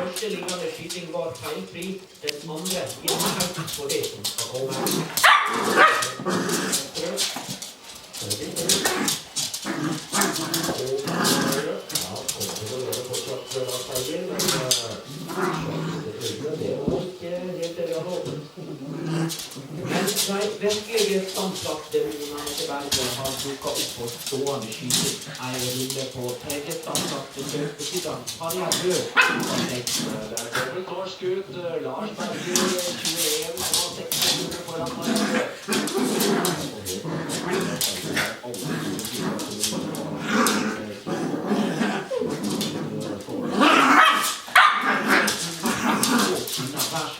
Første lignende skyting var feilfri. Den andre innhøyt på det som skal komme. Men virkelige standplaktdemonene til Bergen har dukket opp på stående skyting. Jeg ruller på tredje standplakt til søkesiden. Harja Bø. Der kommer norsk ut. Lars Berger, 21,6 sekunder foran Harja Bø.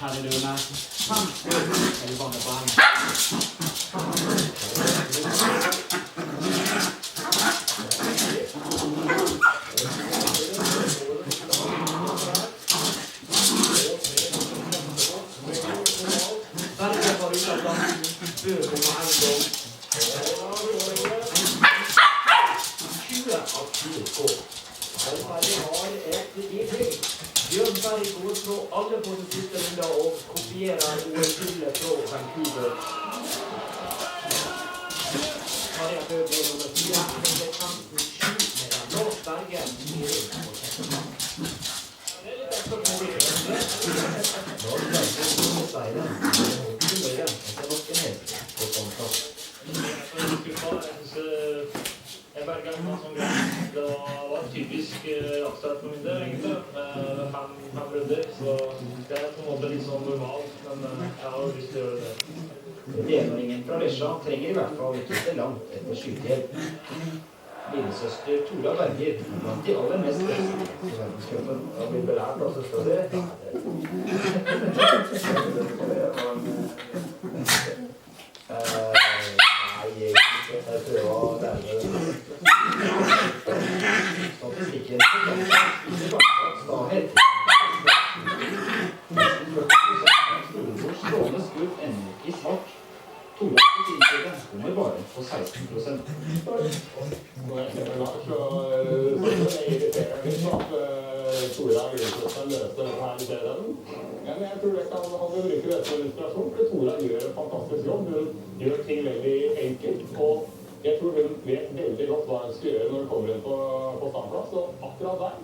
Herredømme. 5 elvanepoeng. Bergen var ute av plassen. Bø kommer en gang. 20 av 20 skår. Bergen har et giftig. Bjørn Berg går fra alle på den siste runden og kopierer OL-gullet fra Vancouver. Harja Bø ble nummer 4, med 15-7 medan Lars Bergen i rygg på 6. Det er litt ekstra på det. Lars Bergen kommer seieren. Det er nok en helt på standplass. Jeg berget meg som greit. Det var en typisk raktstart på min del, egentlig. 5 runder, så det er på en måte litt sånn normalt, men jeg har jo lyst til å gjøre det. Leveringen fra Lesja trenger i hvert fall ikke se langt etter skytehjelp. Lillesøster Tora Berger, blant de aller mest i verdenscupen, har blitt belært av søsteren det. Jeg prøver å lære statistikken på Staher. Storebrors strålende skudd ender ikke i svart. Tora på sin side kommer bare på 16%. Når jeg ser Lars, så irriterer jeg litt at Tora Gullestrøm løste dette her i serien. Men jeg tror det kan ha brukt dette som inspirasjon, for Tora gjør en fantastisk jobb. Hun gjør ting veldig enkelt, og jeg tror hun vet veldig godt hva hun skal gjøre når hun kommer inn på standplass, og akkurat der